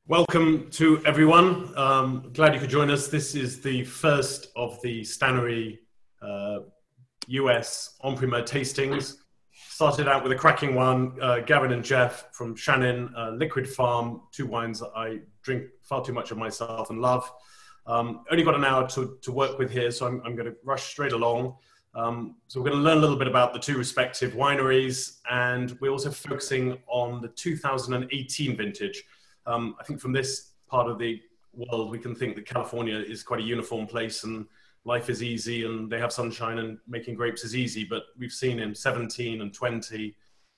Welcome to everyone. Glad you could join us. This is the first of the Stannery US en primeur tastings. Started out with a cracking one, Gavin and Jeff from Chanin, Liquid Farm, two wines that I drink far too much of myself and love. Only got an hour to work with here, so I'm going to rush straight along. So we're going to learn a little bit about the two respective wineries, and we're also focusing on the 2018 vintage. I think from this part of the world, we can think that California is quite a uniform place and life is easy and they have sunshine and making grapes is easy. But we've seen in 17 and 20,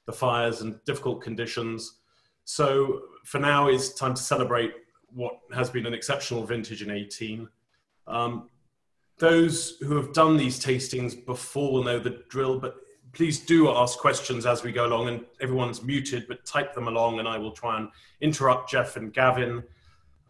the fires and difficult conditions. So for now, it's time to celebrate what has been an exceptional vintage in 18. Those who have done these tastings before will know the drill, but please do ask questions as we go along, and everyone's muted, but type them along and I will try and interrupt Jeff and Gavin.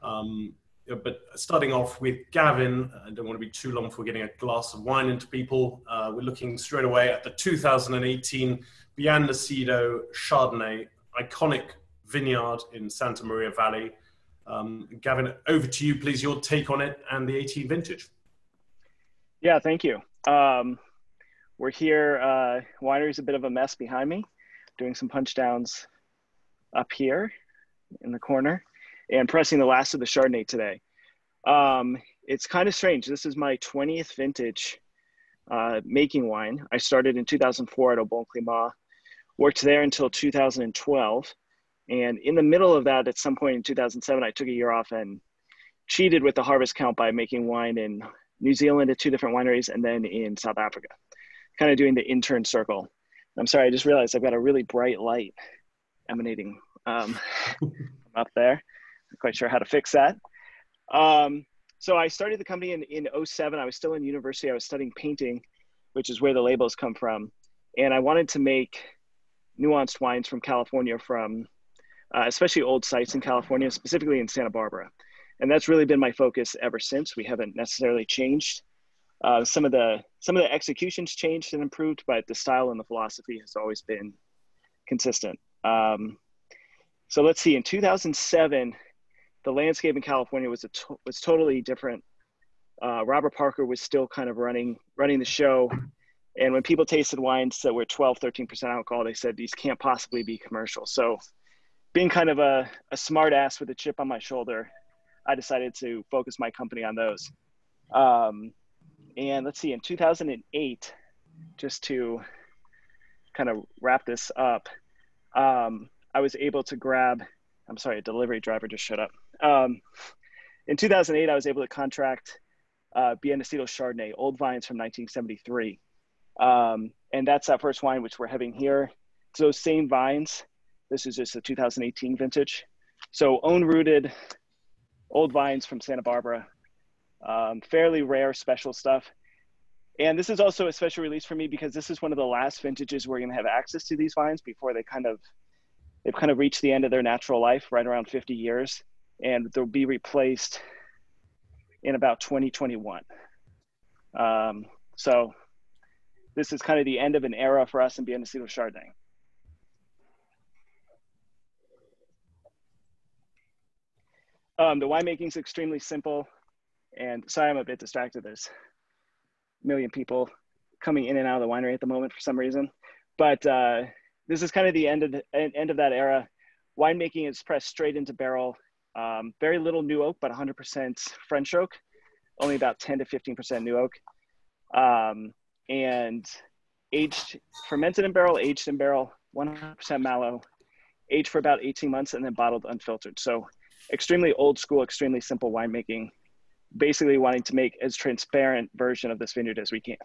But starting off with Gavin, I don't want to be too long before getting a glass of wine into people. We're looking straight away at the 2018 Nacido Chardonnay, iconic vineyard in Santa Maria Valley. Gavin, over to you, please, your take on it and the 18 vintage. Yeah, thank you. We're here, winery's a bit of a mess behind me, doing some punch downs up here in the corner and pressing the last of the Chardonnay today. It's kind of strange. This is my 20th vintage making wine. I started in 2004 at Au Bon Climat, worked there until 2012. And in the middle of that, at some point in 2007, I took a year off and cheated with the harvest count by making wine in New Zealand at 2 different wineries and then in South Africa. Kind of doing the intern circle. I'm sorry, I just realized I've got a really bright light emanating up there. Not quite sure how to fix that. So I started the company in 07. I was still in university. I was studying painting, which is where the labels come from. And I wanted to make nuanced wines from California, from especially old sites in California, specifically in Santa Barbara. And that's really been my focus ever since. We haven't necessarily changed. Some of the executions changed and improved, but the style and the philosophy has always been consistent. So let's see. In 2007, the landscape in California was totally different. Robert Parker was still kind of running the show, and when people tasted wines that were 12, 13% alcohol, they said these can't possibly be commercial. So, being kind of a smart ass with a chip on my shoulder, I decided to focus my company on those. And let's see, in 2008, just to kind of wrap this up, I was able to grab, I'm sorry, a delivery driver just showed up. In 2008, I was able to contract Nacido Chardonnay, old vines from 1973. And that's that first wine, which we're having here. It's those same vines. This is just a 2018 vintage. So own-rooted old vines from Santa Barbara. Fairly rare special stuff. And this is also a special release for me because this is one of the last vintages where you're going to have access to these vines before they've kind of reached the end of their natural life, right around 50 years. And they'll be replaced in about 2021. So this is kind of the end of an era for us in Nacido Chardonnay. The winemaking is extremely simple. And sorry, I'm a bit distracted. There's a million people coming in and out of the winery at the moment for some reason. But this is kind of the end of that era. Winemaking is pressed straight into barrel. Very little new oak, but 100% French oak. Only about 10 to 15% new oak. And fermented in barrel, aged in barrel, 100% mallow, aged for about 18 months, and then bottled unfiltered. So extremely old school, extremely simple winemaking. Basically wanting to make as transparent version of this vineyard as we can.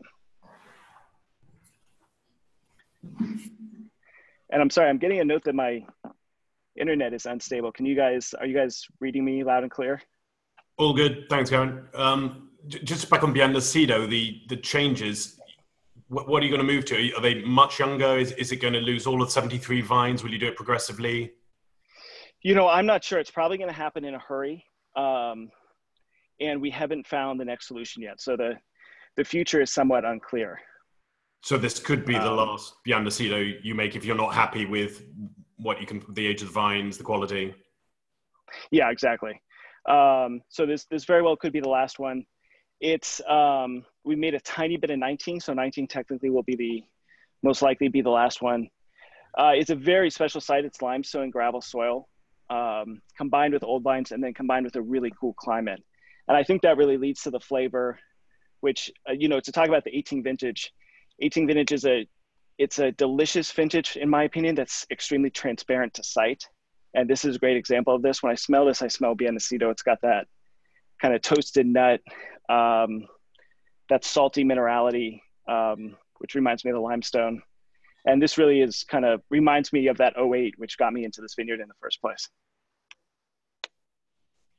And I'm sorry, I'm getting a note that my internet is unstable. Are you guys reading me loud and clear? All good. Thanks, Gavin. Just back on Nacido, the changes, what are you going to move to? Are they much younger? Is it going to lose all of the 73 vines? Will you do it progressively? You know, I'm not sure. It's probably going to happen in a hurry. And we haven't found the next solution yet. So the future is somewhat unclear. So this could be the last Nacido you make if you're not happy with what you can, the age of the vines, the quality. Yeah, exactly. So this very well could be the last one. It's we made a tiny bit of 19, so 19 technically will be the most likely be the last one. It's a very special site. It's limestone and gravel soil, combined with old vines, and then combined with a really cool climate. And I think that really leads to the flavor, which to talk about the 18 vintage. 18 vintage is it's a delicious vintage in my opinion. That's extremely transparent to sight. And this is a great example of this. When I smell this, I smell Nacido. It's got that kind of toasted nut, that salty minerality, which reminds me of the limestone. And this really is reminds me of that '08, which got me into this vineyard in the first place.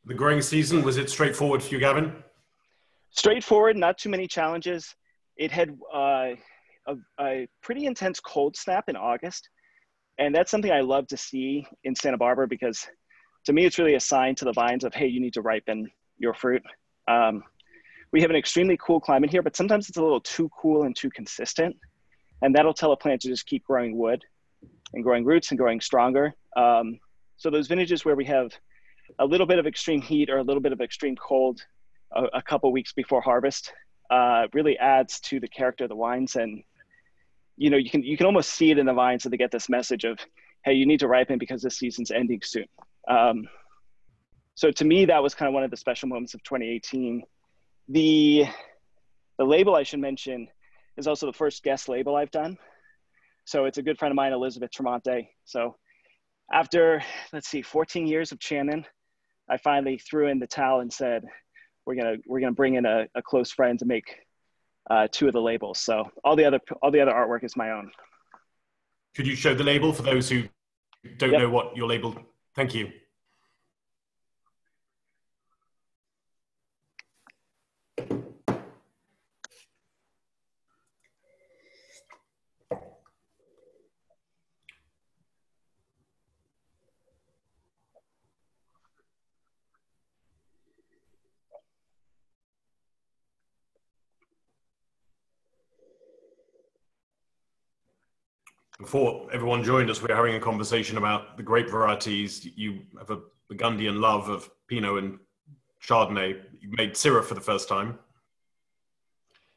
The growing season, was it straightforward for you, Gavin? Straightforward, not too many challenges. It had a pretty intense cold snap in August. And that's something I love to see in Santa Barbara, because to me, it's really a sign to the vines of, hey, you need to ripen your fruit. We have an extremely cool climate here, but sometimes it's a little too cool and too consistent. And that'll tell a plant to just keep growing wood and growing roots and growing stronger. So those vintages where we have a little bit of extreme heat or a little bit of extreme cold a couple weeks before harvest really adds to the character of the wines. And you can almost see it in the vines, so they get this message of, hey, you need to ripen because this season's ending soon. So to me, that was kind of one of the special moments of 2018. The label I should mention is also the first guest label I've done. So it's a good friend of mine, Elizabeth Tremonte. So after, 14 years of Chanin, I finally threw in the towel and said, we're gonna bring in a close friend to make 2 of the labels. So all the other artwork is my own. Could you show the label for those who don't know what your label? Thank you. Before everyone joined us, we were having a conversation about the grape varieties. You have a Burgundian love of Pino and Chardonnay. You made Syrah for the first time.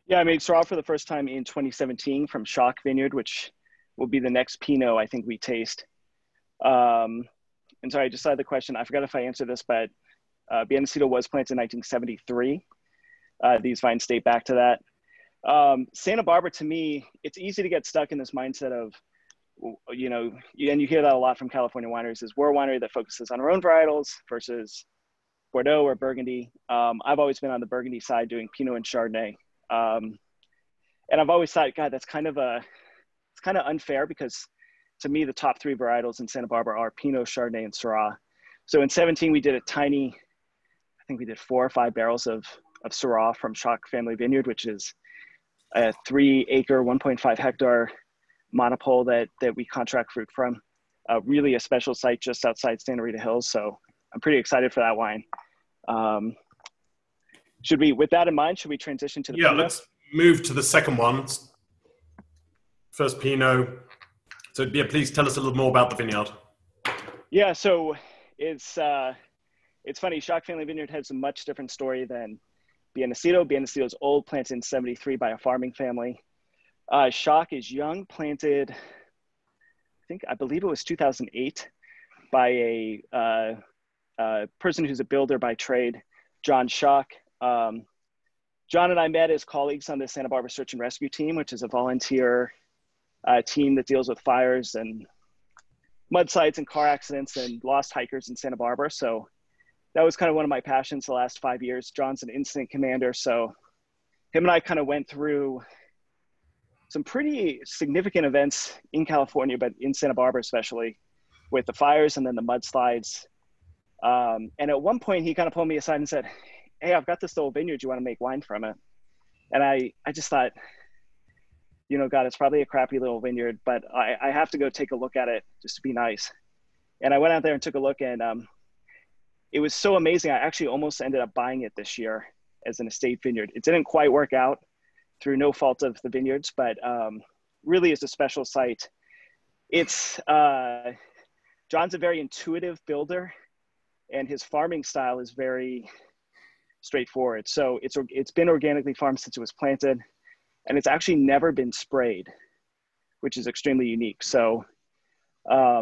Yeah, I made Syrah for the first time in 2017 from Shock Vineyard, which will be the next Pinot I think we taste. And sorry, I just saw the question. I forgot if I answered this, but Nacido was planted in 1973. These vines date back to that. Santa Barbara, to me, it's easy to get stuck in this mindset of, and you hear that a lot from California wineries, is we're a winery that focuses on our own varietals versus Bordeaux or Burgundy. I've always been on the Burgundy side doing Pinot and Chardonnay. And I've always thought, God, it's kind of unfair, because to me, the top 3 varietals in Santa Barbara are Pinot, Chardonnay, and Syrah. So in 17, we did I think we did 4 or 5 barrels of Syrah from Shock Family Vineyard, which is a 3-acre, 1.5 hectare monopole that we contract fruit from. Really a special site just outside Santa Rita Hills. So I'm pretty excited for that wine. With that in mind, should we transition to the Pinot? Let's move to the second one. First Pinot. So please tell us a little more about the vineyard. Yeah, so it's funny. Shock Family Vineyard has a much different story than Nacido. Nacido's old, planted in 73 by a farming family. Shock is young, planted, I believe it was 2008 by a person who's a builder by trade, John Shock. John and I met as colleagues on the Santa Barbara Search and Rescue Team, which is a volunteer team that deals with fires and mudslides and car accidents and lost hikers in Santa Barbara. So that was kind of one of my passions the last 5 years. John's an incident commander. So him and I kind of went through some pretty significant events in California, but in Santa Barbara, especially with the fires and then the mudslides. And at one point he kind of pulled me aside and said, hey, I've got this little vineyard. You want to make wine from it? And I just thought, God, it's probably a crappy little vineyard, but I have to go take a look at it just to be nice. And I went out there and took a look, and it was so amazing. I actually almost ended up buying it this year as an estate vineyard. It didn't quite work out through no fault of the vineyards, but really is a special site. It's John's a very intuitive builder. and his farming style is very straightforward. So it's been organically farmed since it was planted, and it's actually never been sprayed, which is extremely unique. So I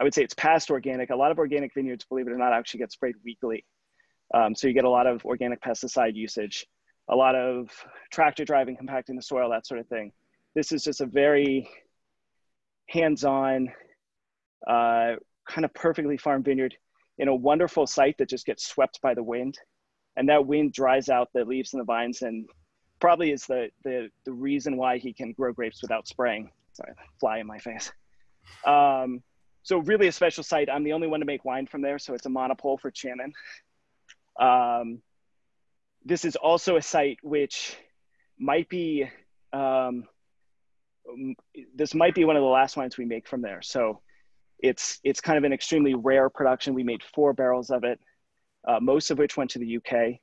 would say it's past organic. A lot of organic vineyards, believe it or not, actually get sprayed weekly. So you get a lot of organic pesticide usage, a lot of tractor driving, compacting the soil, that sort of thing. This is just a very hands-on, kind of perfectly farmed vineyard in a wonderful site that just gets swept by the wind. And that wind dries out the leaves and the vines, and probably is the reason why he can grow grapes without spraying. Sorry, fly in my face. So really a special site. I'm the only one to make wine from there, so it's a monopole for Chanin. This is also a site which might be, this might be one of the last wines we make from there. So it's kind of an extremely rare production. We made 4 barrels of it, most of which went to the UK.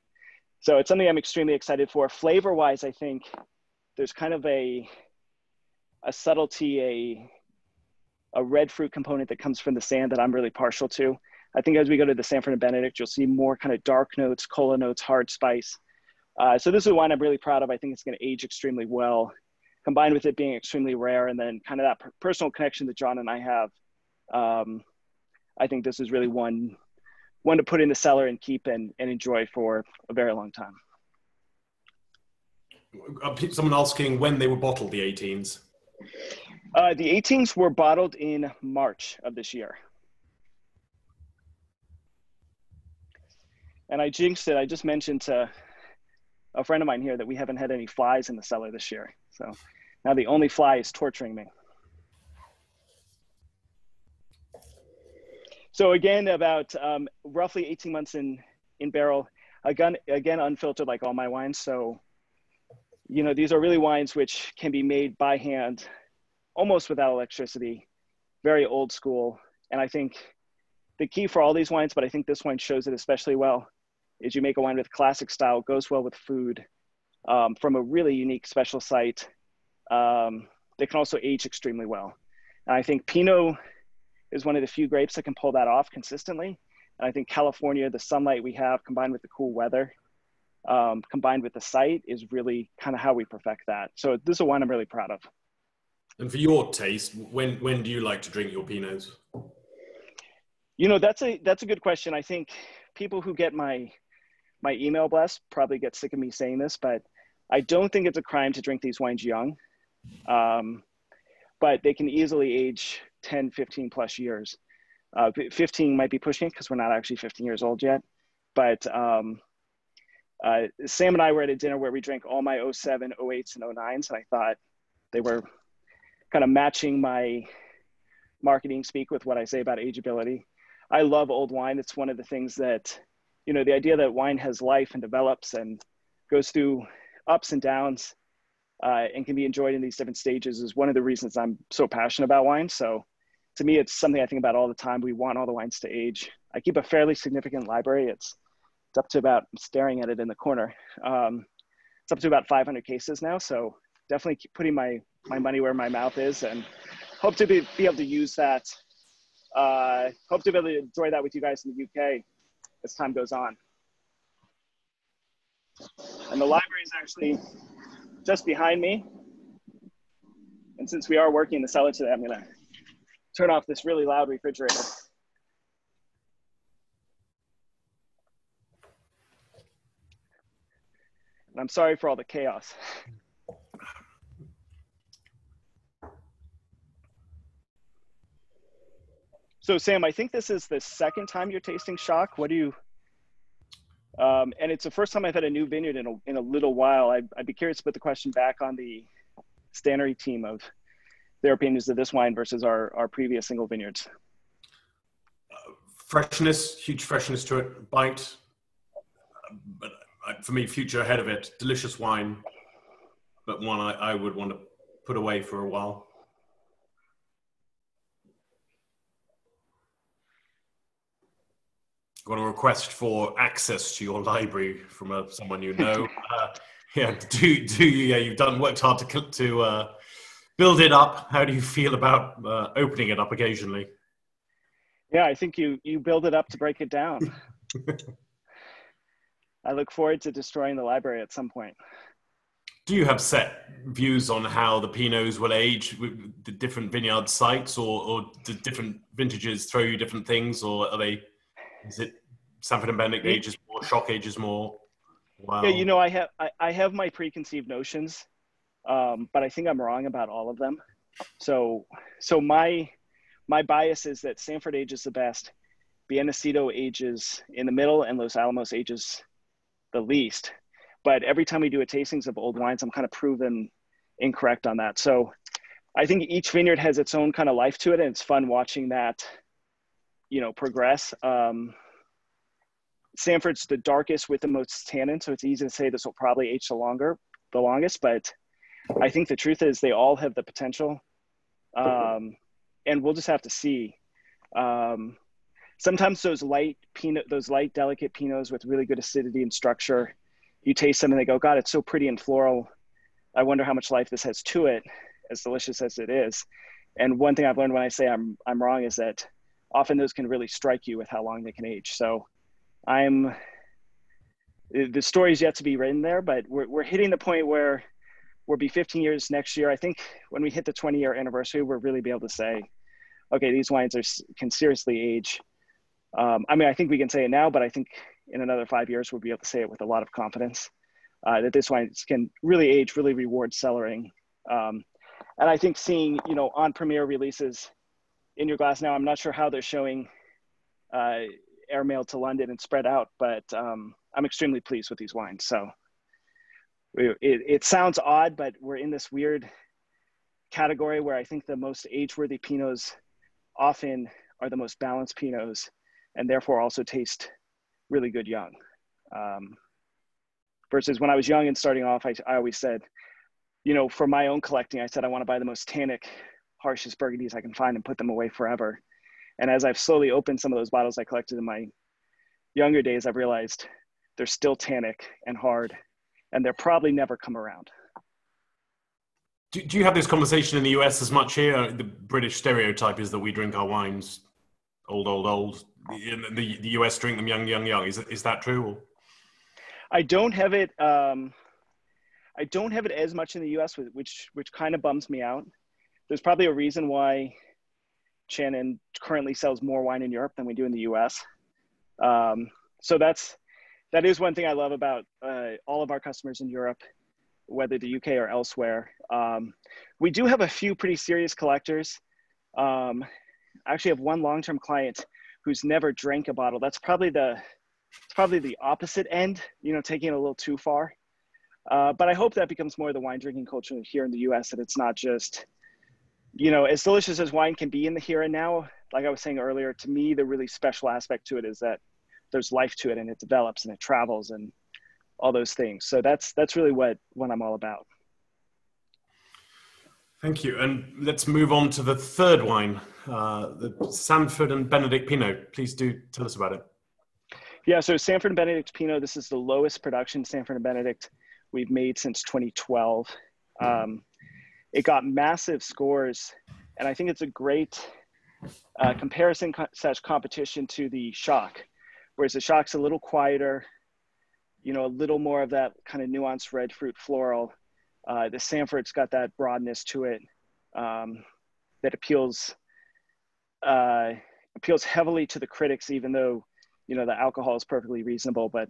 So it's something I'm extremely excited for. Flavor-wise, I think there's kind of a subtlety, a red fruit component that comes from the sand that I'm really partial to. I think as we go to the Sanford and Benedict, you'll see more kind of dark notes, cola notes, hard spice. So this is a wine I'm really proud of. I think it's going to age extremely well, combined with it being extremely rare, and then kind of that personal connection that John and I have. I think this is really one to put in the cellar and keep and enjoy for a very long time. Someone asking when they were bottled, the 18s. The 18s were bottled in March of this year. And I jinxed it. I just mentioned to a friend of mine here that we haven't had any flies in the cellar this year. So now the only fly is torturing me. So again, about roughly 18 months in barrel, again, unfiltered like all my wines. So, you know, these are really wines which can be made by hand, almost without electricity, very old school. And I think the key for all these wines, but I think this wine shows it especially well, is you make a wine with classic style, goes well with food, from a really unique special site. They can also age extremely well. And I think Pino is one of the few grapes that can pull that off consistently. And I think California, the sunlight we have combined with the cool weather, combined with the site, is really kind of how we perfect that. So this is a wine I'm really proud of. And for your taste, when do you like to drink your Pinots? You know, that's a good question. I think people who get my email blast probably get sick of me saying this, but I don't think it's a crime to drink these wines young. But they can easily age 10, 15 plus years. 15 might be pushing it because we're not actually 15 years old yet. But Sam and I were at a dinner where we drank all my 07, 08s, and 09s, and I thought they were kind of matching my marketing speak with what I say about ageability. I love old wine. It's one of the things that, you know, the idea that wine has life and develops and goes through ups and downs and can be enjoyed in these different stages is one of the reasons I'm so passionate about wine. So to me, it's something I think about all the time. We want all the wines to age. I keep a fairly significant library. It's up to about, I'm staring at it in the corner. It's up to about 500 cases now. So definitely keep putting my money where my mouth is, and hope to be able to use that. Hope to be able to enjoy that with you guys in the UK as time goes on. And the library is actually just behind me. And since we are working in the cellar today, I'm gonna turn off this really loud refrigerator. And I'm sorry for all the chaos. So Sam, I think this is the second time you're tasting Shock. What do you, and it's the first time I've had a new vineyard in a little while. I'd be curious to put the question back on the Stannery team of their opinions of this wine versus our previous single vineyards. Freshness, huge freshness to it, bite. But for me, future ahead of it, delicious wine, but one I would want to put away for a while. Got a request for access to your library from someone you know. Yeah, you've worked hard to build it up. How do you feel about opening it up occasionally? Yeah, I think you build it up to break it down. I look forward to destroying the library at some point. Do you have set views on how the Pinots will age with the different vineyard sites, or do different vintages throw you different things, or is it Sanford and Benedict ages more, Shock ages more? Yeah, Wow. I have my preconceived notions, but I think I'm wrong about all of them. So my bias is that Sanford ages the best, Nacido ages in the middle, and Los Alamos ages the least. But every time we do a tastings of old wines, I'm kind of proven incorrect on that. So I think each vineyard has its own kind of life to it, and it's fun watching that, progress. Sanford's the darkest with the most tannin, so it's easy to say this will probably age the longest. But I think the truth is they all have the potential, and we'll just have to see. Sometimes those light, delicate Pinots with really good acidity and structure, you taste them and they go, God, it's so pretty and floral. I wonder how much life this has to it, as delicious as it is. And one thing I've learned when I say I'm wrong is that often those can really strike you with how long they can age. So the story's yet to be written there, but we're hitting the point where we'll be 15 years next year. I think when we hit the 20-year anniversary, we'll really be able to say, okay, these wines can seriously age. I think we can say it now, but I think in another 5 years, we'll be able to say it with a lot of confidence, that this wine can really age, really reward cellaring. And I think seeing, on premiere releases in your glass now, I'm not sure how they're showing airmail to London and spread out, but I'm extremely pleased with these wines. So it sounds odd, but we're in this weird category where I think the most age-worthy Pinots often are the most balanced Pinots, and therefore also taste really good young. Versus when I was young and starting off, I always said, for my own collecting, I said I want to buy the most tannic, harshest Burgundies I can find and put them away forever. And as I've slowly opened some of those bottles I collected in my younger days, I've realized they're still tannic and hard, and they'll probably never come around. Do you have this conversation in the US as much here? The British stereotype is that we drink our wines old. The US drink them young. Is that true? Or? I don't have it. I don't have it as much in the US, which kind of bums me out. There's probably a reason why Chanin currently sells more wine in Europe than we do in the US. So that is one thing I love about all of our customers in Europe, whether the UK or elsewhere. We do have a few pretty serious collectors. I actually have one long-term client who's never drank a bottle. That's probably the opposite end, taking it a little too far. But I hope that becomes more of the wine drinking culture here in the US, that it's not just, as delicious as wine can be in the here and now. Like I was saying earlier, to me, the really special aspect to it is that there's life to it, and it develops and it travels and all those things. So that's really what I'm all about. Thank you. And let's move on to the third wine, the Sanford and Benedict Pinot. Please do tell us about it. Yeah, so Sanford and Benedict Pinot, this is the lowest production Sanford and Benedict we've made since 2012. It got massive scores, and I think it's a great comparison / competition to the Shock, whereas the Shock's a little quieter, a little more of that kind of nuanced red fruit floral. The Sanford's got that broadness to it that appeals heavily to the critics, even though, the alcohol is perfectly reasonable. But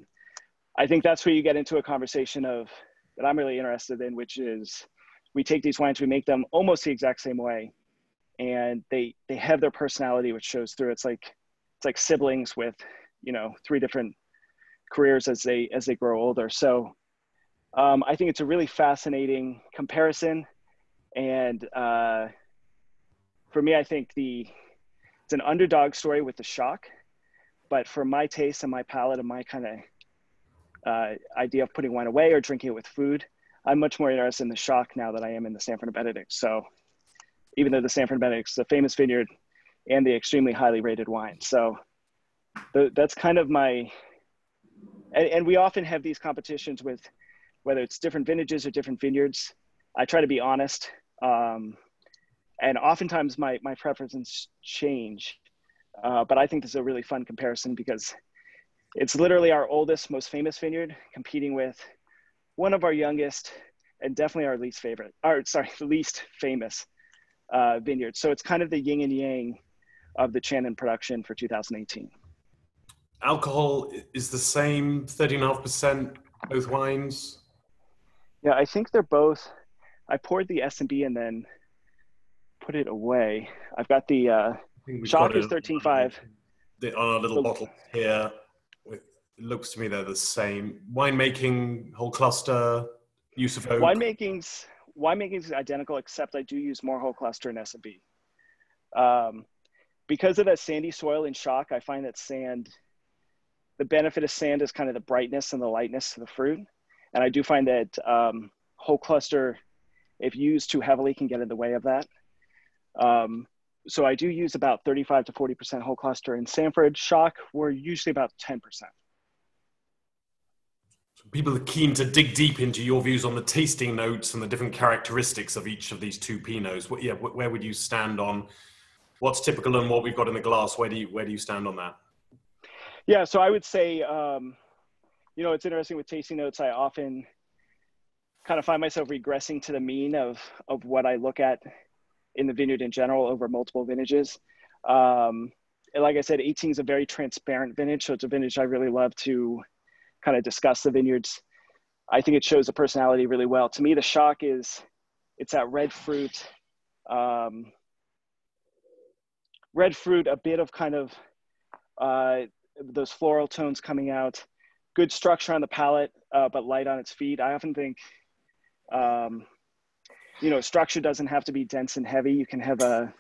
I think that's where you get into a conversation that I'm really interested in, which is we take these wines, we make them almost the exact same way, and they have their personality, which shows through. It's like siblings with, 3 different careers as they grow older. So I think it's a really fascinating comparison. And for me, I think it's an underdog story with the Shock, but for my taste and my palate and my kind of idea of putting wine away or drinking it with food, I'm much more interested in the Shock now that I am in the Sanford and Benedict. So even though the Sanford and Benedict's a famous vineyard and the extremely highly rated wine. So that's kind of and we often have these competitions with whether it's different vintages or different vineyards. I try to be honest. And oftentimes my preferences change But I think this is a really fun comparison because it's literally our oldest, most famous vineyard competing with one of our youngest and definitely our least famous vineyard. So it's kind of the yin and yang of the Chanin production for 2018. Alcohol is the same, 13.5%, both wines? Yeah, I think they're both. I poured the S&B and then put it away. I've got the Shock is 13.5. On our little bottle here, it looks to me they're the same. Winemaking, whole cluster, use of oak. Winemaking's identical, except I do use more whole cluster in S&B. Because of that sandy soil in Shock, I find that the benefit of sand is kind of the brightness and the lightness of the fruit. And I do find that whole cluster, if used too heavily, can get in the way of that. So I do use about 35 to 40% whole cluster. In Sanford, Shock, we're usually about 10%. People are keen to dig deep into your views on the tasting notes and the different characteristics of each of these two Pinots. Where would you stand on what's typical and what we've got in the glass? Where do you stand on that? Yeah, so I would say, it's interesting with tasting notes. I often kind of find myself regressing to the mean of what I look at in the vineyard in general over multiple vintages. And like I said, 18 is a very transparent vintage. So it's a vintage I really love to kind of discuss the vineyards. I think it shows the personality really well. To me, the Shock it's that red fruit, a bit of kind of those floral tones coming out, good structure on the palate, but light on its feet. I often think, structure doesn't have to be dense and heavy. You can have a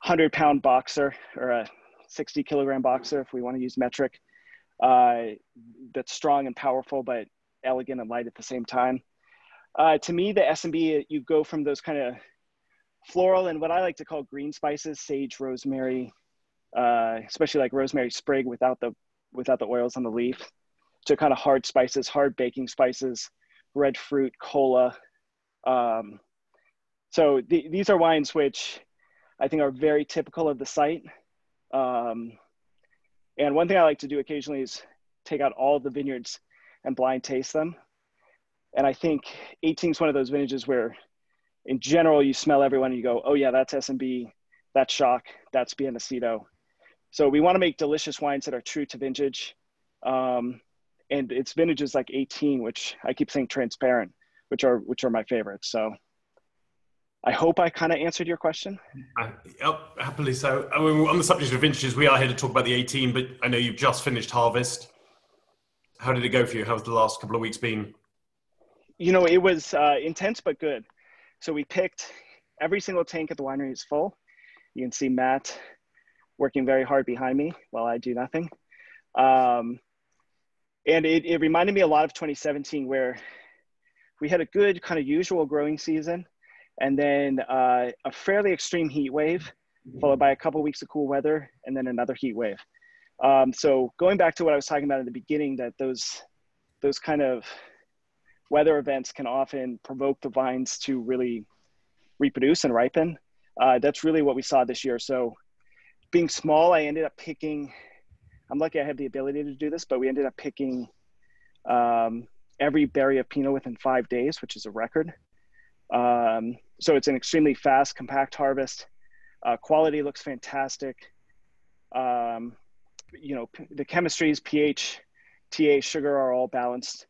100-pound boxer or a 60-kilogram boxer, if we want to use metric, that's strong and powerful, but elegant and light at the same time. To me, the S&B, you go from those kind of floral and what I like to call green spices, sage, rosemary, especially like rosemary sprig without the oils on the leaf, to kind of hard spices, hard baking spices, red fruit, cola. So these are wines which I think are very typical of the site. And one thing I like to do occasionally is take out all of the vineyards and blind taste them. And I think 18 is one of those vintages where in general, you smell everyone and you go, oh yeah, that's S&B, that's Shock, that's Nacido. So we want to make delicious wines that are true to vintage. And it's vintages like 18, which I keep saying transparent, which are my favorites. So I hope I kind of answered your question. Happily so. I mean, on the subject of vintages, we are here to talk about the 18, but I know you've just finished harvest. How did it go for you? How's the last couple of weeks been? It was intense, but good. So we picked every single tank at the winery is full. You can see Matt working very hard behind me while I do nothing. And it reminded me a lot of 2017, where we had a good kind of usual growing season, and then a fairly extreme heat wave, followed by a couple of weeks of cool weather, and then another heat wave. So going back to what I was talking about in the beginning, that those kind of weather events can often provoke the vines to really reproduce and ripen. That's really what we saw this year. So being small, I ended up picking, I'm lucky I have the ability to do this, but we ended up picking every berry of Pinot within 5 days, which is a record. So it's an extremely fast, compact harvest. Quality looks fantastic. The chemistries, pH, TA, sugar are all balanced,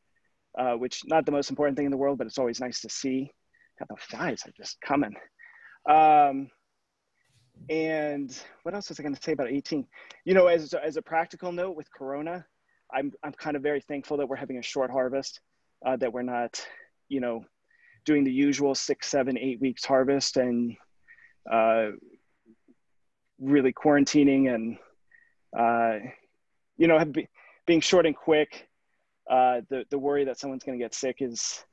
which not the most important thing in the world, but it's always nice to see. God, the guys are just coming. And what else was I going to say about 18? As a practical note with Corona, I'm kind of very thankful that we're having a short harvest, that we're not, doing the usual 6, 7, 8 weeks harvest and really quarantining and, being short and quick. The worry that someone's going to get sick is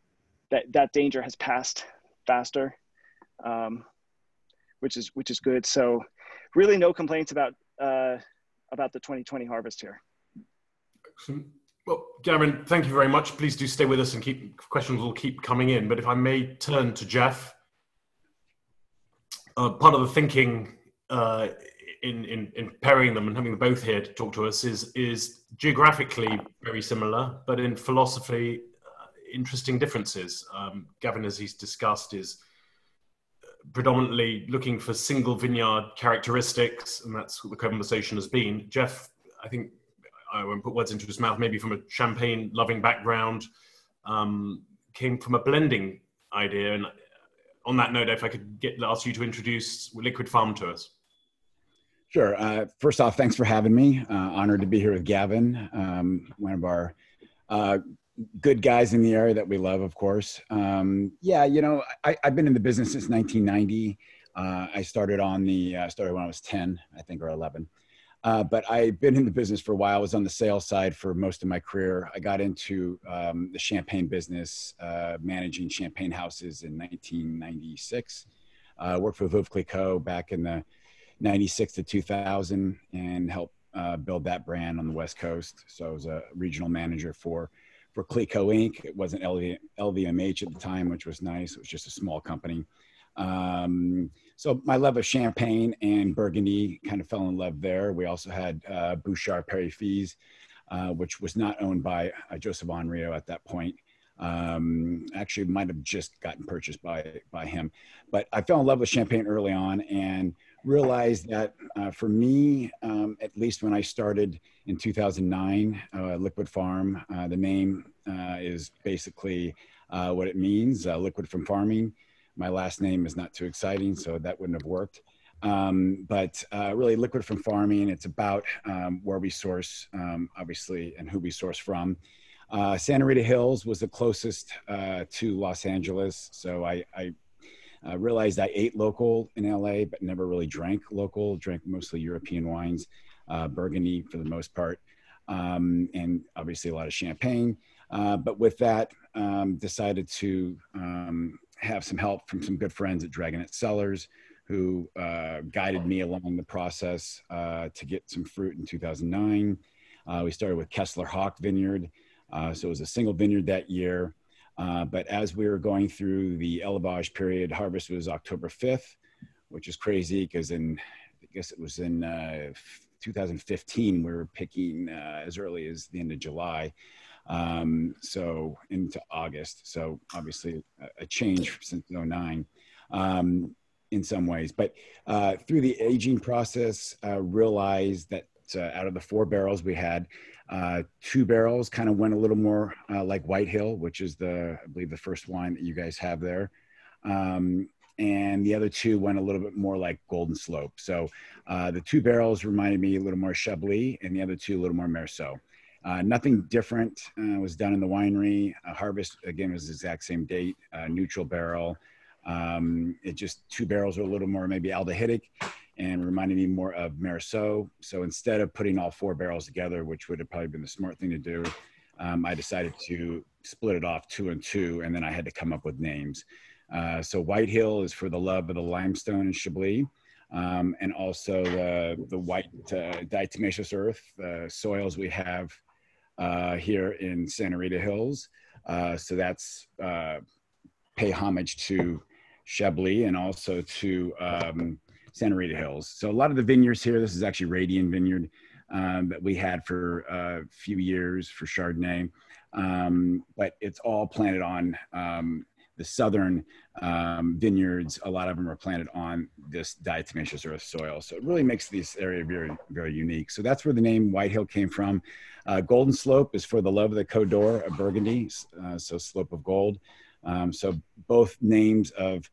that danger has passed faster, which is good. So really no complaints about the 2020 harvest here. Excellent. Well, Gavin, thank you very much. Please do stay with us and questions will keep coming in. But if I may turn to Jeff, part of the thinking in pairing them and having them both here to talk to us is geographically very similar, but in philosophy, interesting differences. Gavin, as he's discussed, is predominantly looking for single vineyard characteristics, and that's what the conversation has been. Jeff, I think, I won't put words into his mouth, maybe from a champagne-loving background, came from a blending idea. And on that note, if I could ask you to introduce Liquid Farm to us. Sure. First off, thanks for having me. Honored to be here with Gavin, one of our good guys in the area that we love, of course. Yeah, you know, I've been in the business since 1990. I started started when I was 10, I think, or 11. But I've been in the business for a while. I was on the sales side for most of my career. I got into the champagne business, managing champagne houses in 1996. Worked for Veuve Clicquot back in the 96 to 2000 and helped build that brand on the West Coast. So I was a regional manager for Clicquot Inc. It wasn't LVMH at the time, which was nice. It was just a small company. So my love of champagne and Burgundy kind of fell in love there. We also had Bouchard Perry-Fils, which was not owned by Joseph Henriot at that point. Actually might have just gotten purchased by him. But I fell in love with champagne early on and realized that for me, at least when I started in 2009, Liquid Farm, the name is basically what it means, liquid from farming. My last name is not too exciting, so that wouldn't have worked. But really liquid from farming, it's about where we source, obviously, and who we source from. Santa Rita Hills was the closest to Los Angeles. So I realized I ate local in LA, but never really drank local, drank mostly European wines, Burgundy for the most part, and obviously a lot of champagne. But with that, decided to have some help from some good friends at Dragonet Cellars who guided me along the process to get some fruit in 2009. We started with Kessler Hawk Vineyard. So it was a single vineyard that year. But as we were going through the élevage period, harvest was October 5th, which is crazy because I guess it was in 2015, we were picking as early as the end of July. So into August. So obviously a change since '09 in some ways. But through the aging process, realized that out of the 4 barrels we had, 2 barrels kind of went a little more like White Hill, which is I believe the first wine that you guys have there. And the other 2 went a little bit more like Golden Slope. So the 2 barrels reminded me a little more Chablis and the other 2 a little more Merceau. Nothing different was done in the winery. Harvest, again, was the exact same date, neutral barrel. It just 2 barrels were a little more maybe aldehydic and reminded me more of Merceau. So instead of putting all 4 barrels together, which would have probably been the smart thing to do, I decided to split it off 2 and 2, and then I had to come up with names. So White Hill is for the love of the limestone and Chablis, and also the white diatomaceous earth soils we have here in Santa Rita Hills. So that's pay homage to Chablis and also to Santa Rita Hills. So a lot of the vineyards here, this is actually Radian Vineyard that we had for a few years for Chardonnay, but it's all planted on the southern vineyards. A lot of them are planted on this diatomaceous earth soil. So it really makes this area very, very unique. So that's where the name White Hill came from. Golden Slope is for the love of the Côte d'Or of Burgundy, so slope of gold. So both names of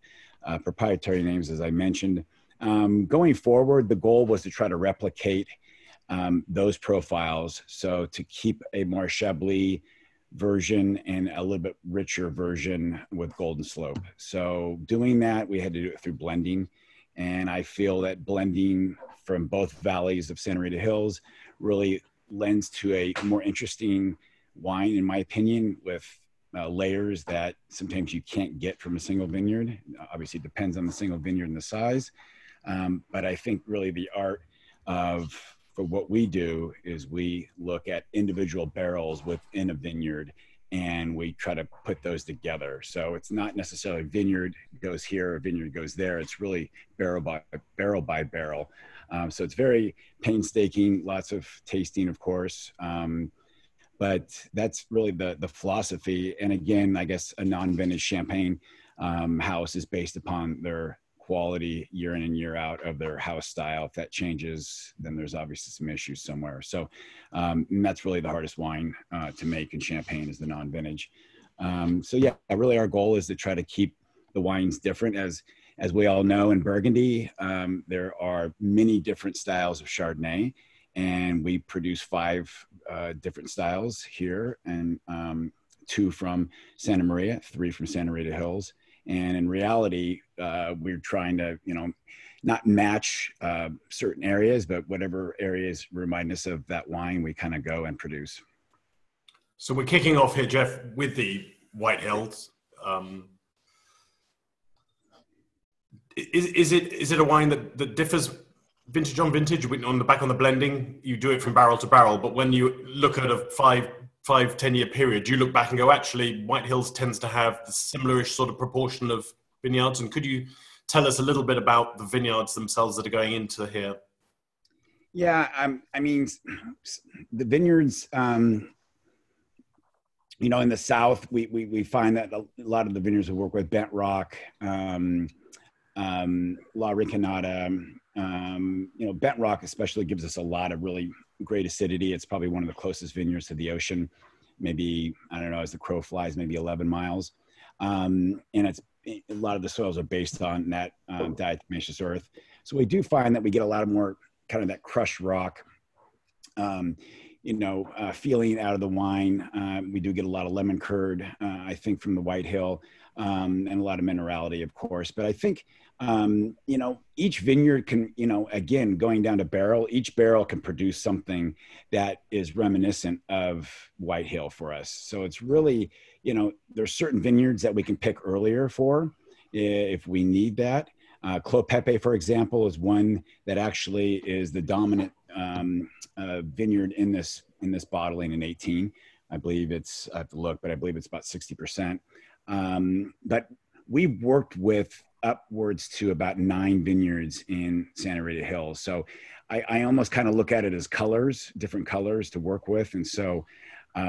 proprietary names, as I mentioned. Going forward, the goal was to try to replicate those profiles. So to keep a more Chablis version and a little bit richer version with Golden Slope. So doing that, we had to do it through blending. And I feel that blending from both valleys of Santa Rita Hills really lends to a more interesting wine, in my opinion, with layers that sometimes you can't get from a single vineyard. Obviously, it depends on the single vineyard and the size. But I think really the art for what we do is we look at individual barrels within a vineyard and we try to put those together. So it's not necessarily vineyard goes here or vineyard goes there. It's really barrel by barrel. So it's very painstaking, lots of tasting, of course. But that's really the philosophy. And again, I guess a non-vintage champagne house is based upon their quality year in and year out of their house style. If that changes, then there's obviously some issues somewhere. So and that's really the hardest wine to make in Champagne is the non-vintage. So yeah, really our goal is to try to keep the wines different. As we all know, in Burgundy, there are many different styles of Chardonnay, and we produce 5 different styles here, and 2 from Santa Maria, 3 from Santa Rita Hills. And in reality, we're trying to, not match certain areas, but whatever areas remind us of that wine, we kind of go and produce. So we're kicking off here, Jeff, with the White Hills. Is it a wine that differs vintage on vintage? On the blending, you do it from barrel to barrel, but when you look at a 5-10 year period, you look back and go, actually, White Hills tends to have the similarish sort of proportion of vineyards. And could you tell us a little bit about the vineyards themselves that are going into here? Yeah, I mean, the vineyards, in the South, we find that a lot of the vineyards we work with, Bent Rock, La Rinconada, Bent Rock especially gives us a lot of really great acidity. It's probably one of the closest vineyards to the ocean, maybe, I don't know, as the crow flies, maybe 11 miles. And it's a lot of the soils are based on that diatomaceous earth. So we do find that we get a lot of more kind of that crushed rock, feeling out of the wine. We do get a lot of lemon curd, I think, from the White Hill, and a lot of minerality, of course. But I think, each vineyard can, again, going down to barrel, each barrel can produce something that is reminiscent of White Hill for us. So it's really, there's certain vineyards that we can pick earlier for if we need that. Clos Pepe, for example, is one that actually is the dominant vineyard in this bottling in 18. I believe it's, I have to look, but I believe it's about 60%. But we've worked with upwards to about 9 vineyards in Santa Rita Hills. So I almost kind of look at it as colors, different colors to work with. And so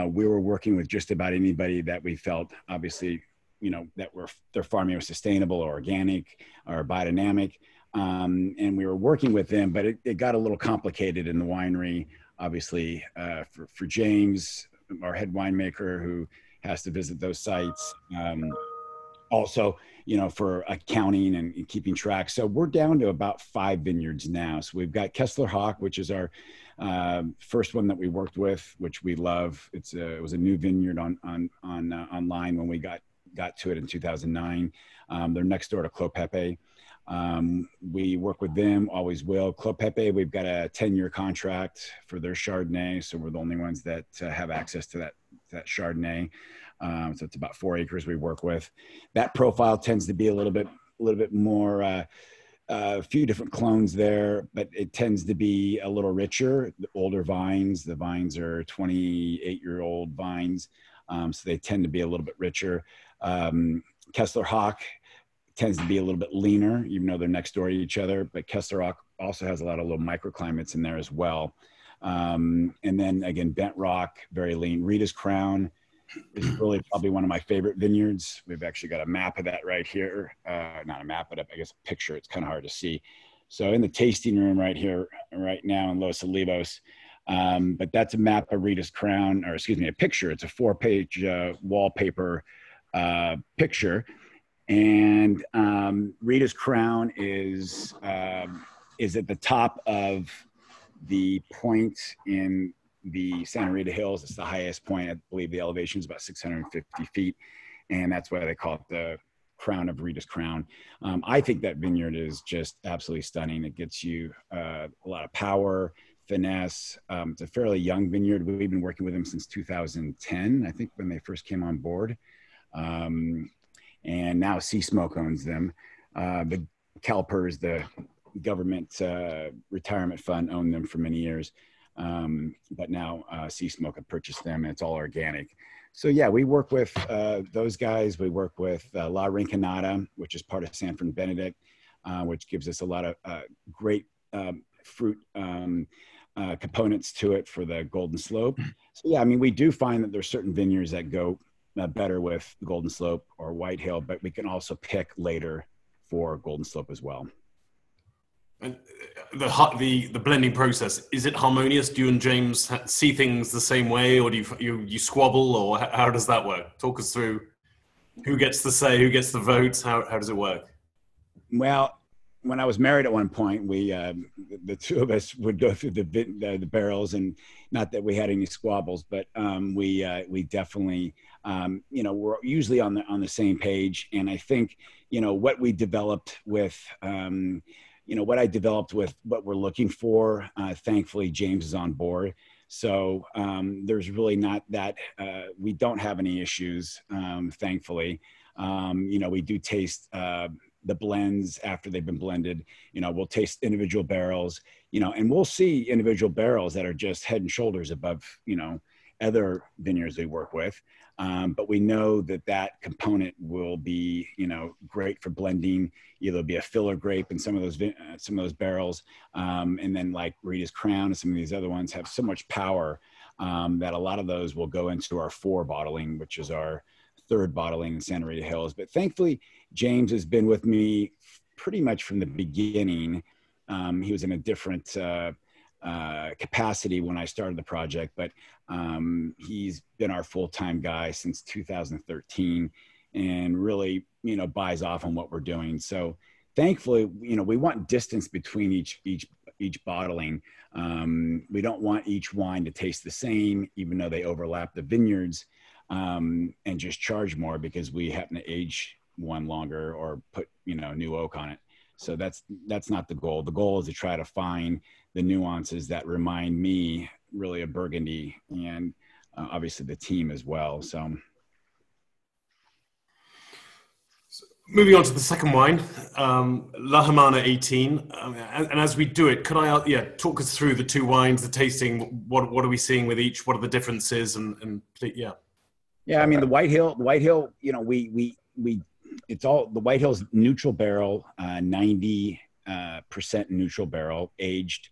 we were working with just about anybody that we felt, obviously, that their farming was sustainable or organic or biodynamic. And we were working with them, but it got a little complicated in the winery, obviously, for James, our head winemaker, who has to visit those sites. Also, for accounting and keeping track. So we're down to about 5 vineyards now. So we've got Kessler Hawk, which is our first one that we worked with, which we love. It was a new vineyard online when we got to it in 2009. They're next door to Clos Pepe. We work with them, always will. Clos Pepe, we've got a 10-year contract for their Chardonnay, so we're the only ones that have access to that Chardonnay. So it's about 4 acres we work with. That profile tends to be a little bit more, a few different clones there, but it tends to be a little richer. The older vines, the vines are 28-year-old vines, so they tend to be a little bit richer. Kessler Hawk tends to be a little bit leaner, even though they're next door to each other, but Kessler Hawk also has a lot of little microclimates in there as well. And then again, Bent Rock, very lean. Rita's Crown is really probably one of my favorite vineyards. We've actually got a map of that right here. Not a map, but I guess a picture. It's kind of hard to see. So in the tasting room right here, right now in Los Olivos, but that's a map of Rita's Crown, or excuse me, a picture. It's a 4-page wallpaper picture. And Rita's Crown is at the top of the point in the Santa Rita Hills. It's the highest point. I believe the elevation is about 650 feet. And that's why they call it the crown of Rita's Crown. I think that vineyard is just absolutely stunning. It gets you a lot of power, finesse. It's a fairly young vineyard. We've been working with them since 2010, I think, when they first came on board. And now Sea Smoke owns them. The CalPERS, the government retirement fund, owned them for many years. But now Sea Smoke have purchased them, and it's all organic. So yeah, we work with those guys. We work with La Rinconada, which is part of Sanford and Benedict, which gives us a lot of great fruit components to it for the Golden Slope. So yeah, I mean, we do find that there's certain vineyards that go better with Golden Slope or White Hill, but we can also pick later for Golden Slope as well. And the blending process, is it harmonious? Do you and James see things the same way, or do you squabble, or how does that work? Talk us through who gets the say, who gets the votes, how does it work? Well, when I was married at one point, we the two of us would go through the barrels, and not that we had any squabbles, but we definitely we're usually on the same page. And I think what we developed with what I developed with what we're looking for. Thankfully, James is on board. So there's really not that, we don't have any issues, thankfully. We do taste the blends after they've been blended. We'll taste individual barrels, and we'll see individual barrels that are just head and shoulders above, other vineyards we work with. But we know that component will be, great for blending. It'll be a filler grape in some of those barrels. And then like Rita's Crown and some of these other ones have so much power that a lot of those will go into our 4 bottling, which is our 3rd bottling in Santa Rita Hills. But thankfully, James has been with me pretty much from the beginning. He was in a different capacity when I started the project, but he's been our full-time guy since 2013 and really, buys off on what we're doing. So thankfully, we want distance between each bottling. We don't want each wine to taste the same, even though they overlap the vineyards, and just charge more because we happen to age one longer or put, new oak on it. So that's not the goal. The goal is to try to find the nuances that remind me really of Burgundy, and obviously the team as well. So moving on to the second wine, Lahamana 18. And as we do it, could I talk us through the 2 wines, the tasting? What are we seeing with each? What are the differences? Yeah, I mean, the White Hill, it's all the White Hill's neutral barrel, 90% neutral barrel, aged,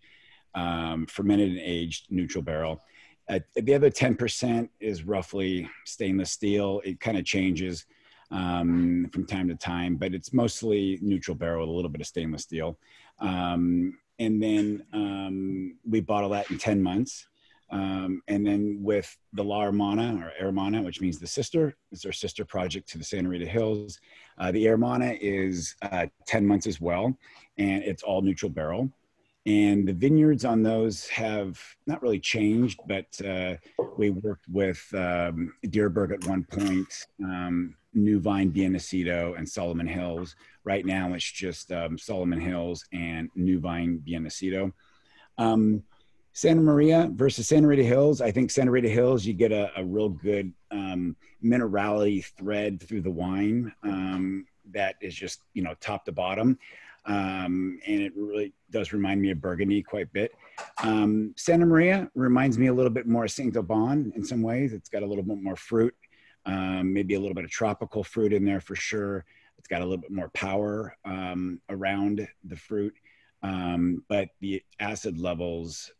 fermented and aged neutral barrel. The other 10% is roughly stainless steel. It kind of changes from time to time, but it's mostly neutral barrel with a little bit of stainless steel. And then we bottle that in 10 months. And then with the Lahamana or Aramana, which means the sister, it's our sister project to the Santa Rita Hills. The Aramana is 10 months as well, and it's all neutral barrel. And the vineyards on those have not really changed, but we worked with Deerberg at one point, New Vine, Nacido, and Solomon Hills. Right now, it's just Solomon Hills and New Vine, Nacido. Santa Maria versus Santa Rita Hills. I think Santa Rita Hills, you get a real good minerality thread through the wine that is just, top to bottom. And it really does remind me of Burgundy quite a bit. Santa Maria reminds me a little bit more of Saint-Aubin in some ways. It's got a little bit more fruit, maybe a little bit of tropical fruit in there for sure. It's got a little bit more power around the fruit. But the acid levels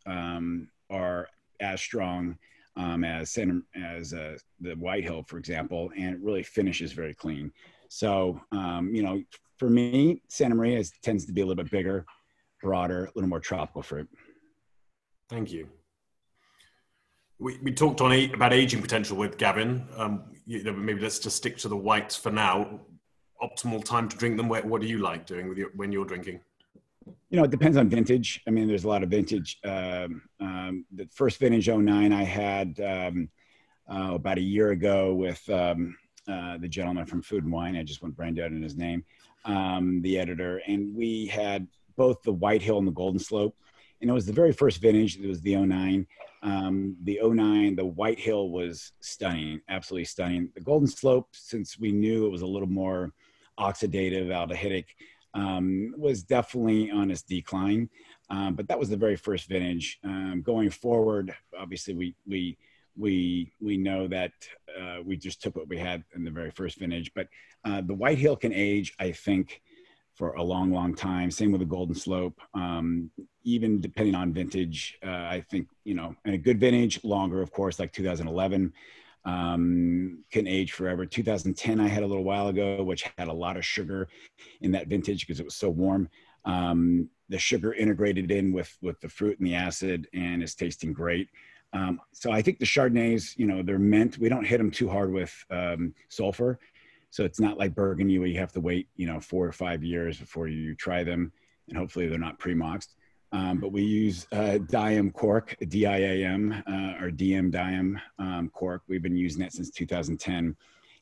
are as strong as the White Hill, for example, and it really finishes very clean. So, for me, Santa Maria tends to be a little bit bigger, broader, a little more tropical fruit. Thank you. We talked about aging potential with Gavin. Maybe let's just stick to the whites for now. Optimal time to drink them. What do you like doing when you're drinking? It depends on vintage. I mean, there's a lot of vintage. The first vintage 09 I had about a year ago with the gentleman from Food and Wine. I just went brain dead in his name, the editor. And we had both the White Hill and the Golden Slope. And it was the very first vintage. It was the 09. The 09, the White Hill was stunning, absolutely stunning. The Golden Slope, since we knew it was a little more oxidative, aldehydic, was definitely on its decline. But that was the very first vintage. Going forward, obviously we know that we just took what we had in the very first vintage. But the White Hill can age, I think, for a long, long time. Same with the Golden Slope. Even depending on vintage, I think, you know, and a good vintage, longer, of course, like 2011, can age forever. 2010, I had a little while ago, which had a lot of sugar in that vintage because it was so warm. The sugar integrated in with the fruit and the acid, and it's tasting great. So I think the Chardonnays, you know, they're meant, we don't hit them too hard with sulfur. So it's not like Burgundy where you have to wait, you know, 4 or 5 years before you try them, and hopefully they're not pre-moxed. But we use Diam cork, DIAM, or DM Diam cork. We've been using that since 2010.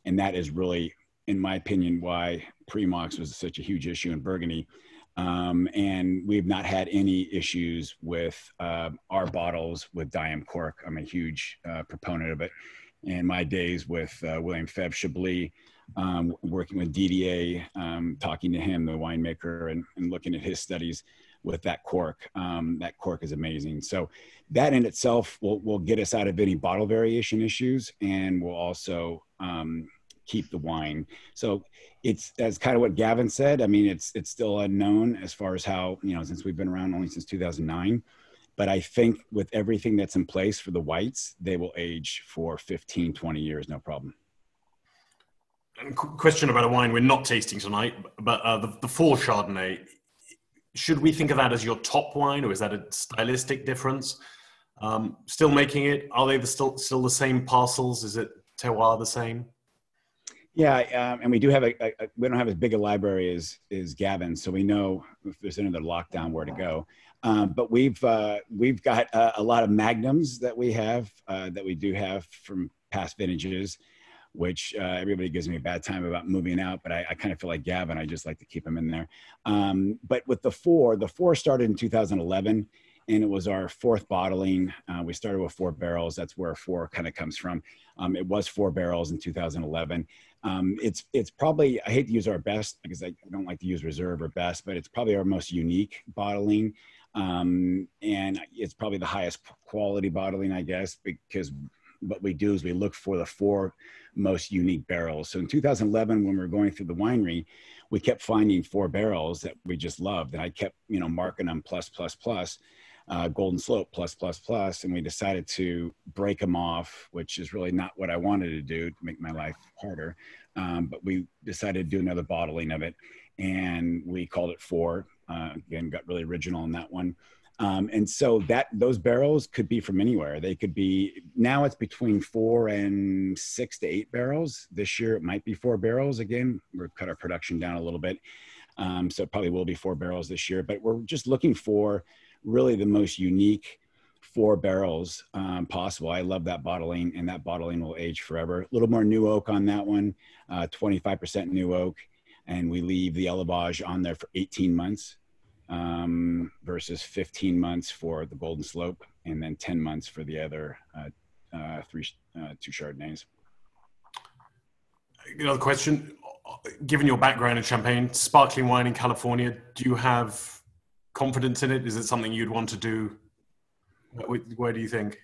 And that is really, in my opinion, why pre-mox was such a huge issue in Burgundy. And we've not had any issues with our bottles with Diam cork. I'm a huge proponent of it. In my days with William Febvre Chablis, working with DDA, talking to him, the winemaker, and looking at his studies with that cork. That cork is amazing. So that in itself will get us out of any bottle variation issues, and will also keep the wine. So that's kind of what Gavin said. I mean, it's still unknown as far as how, you know, since we've been around only since 2009. But I think with everything that's in place for the whites, they will age for 15, 20 years, no problem. And question about a wine we're not tasting tonight, but the Four Chardonnay, should we think of that as your top wine, or is that a stylistic difference? Still making it? Are they still the same parcels? Is it terroir the same? Yeah, and we do have we don't have as big a library as Gavin, so we know if there's another lockdown where to go. But we've got a lot of magnums that we do have from past vintages, which everybody gives me a bad time about moving out, but I kind of feel like Gavin. I just like to keep them in there. But with the four started in 2011, and it was our fourth bottling. We started with 4 barrels. That's where 4 kind of comes from. It was 4 barrels in 2011. It's probably, I hate to use our best because I don't like to use reserve or best, but it's probably our most unique bottling. And it's probably the highest quality bottling, I guess, because what we do is we look for the 4 most unique barrels. So in 2011, when we were going through the winery, we kept finding 4 barrels that we just loved. And I kept, you know, marking them plus, Golden Slope plus, and we decided to break them off, which is really not what I wanted to do to make my life harder. But we decided to do another bottling of it, and we called it 4. Again, got really original on that one. And so those barrels could be from anywhere. They could be, now it's between 4 and 6 to 8 barrels. This year it might be 4 barrels. Again, we've cut our production down a little bit. So it probably will be 4 barrels this year, but we're just looking for really the most unique 4 barrels possible. I love that bottling, and that bottling will age forever. A little more new oak on that one, 25% new oak. And we leave the élevage on there for 18 months. Versus 15 months for the Golden Slope, and then 10 months for the other 2 Chardonnays. Another question, given your background in Champagne, sparkling wine in California, do you have confidence in it? Is it something you'd want to do? Where do you think?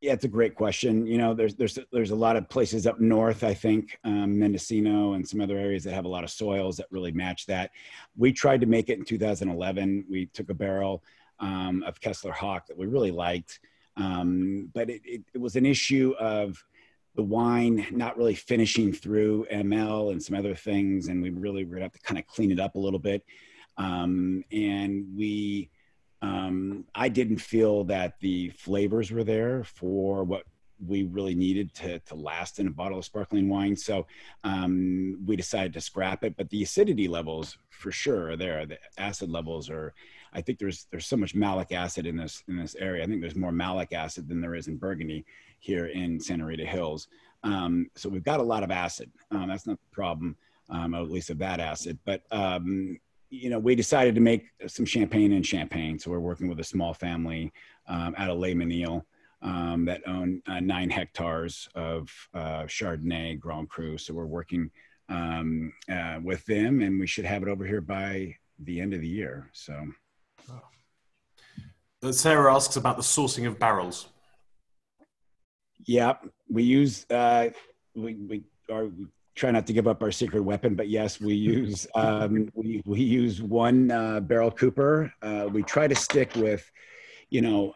Yeah, it's a great question. You know, there's a lot of places up north, I think, Mendocino and some other areas that have a lot of soils that really match that. We tried to make it in 2011. We took a barrel of Kessler Hawk that we really liked, but it was an issue of the wine not really finishing through ML and some other things, and we really were going to have to kind of clean it up a little bit. I didn't feel that the flavors were there for what we really needed to last in a bottle of sparkling wine. So we decided to scrap it, but the acidity levels for sure are there. The acid levels are, I think there's so much malic acid in this area. I think there's more malic acid than there is in Burgundy here in Santa Rita Hills. So we've got a lot of acid. That's not the problem, at least of that acid, but you know, we decided to make some champagne. So we're working with a small family out of Les Menil that own 9 hectares of Chardonnay Grand Cru. So we're working with them, and we should have it over here by the end of the year. So Sarah asks about the sourcing of barrels. Yeah, we use try not to give up our secret weapon, but yes, we use we use one barrel cooper. We try to stick with, you know,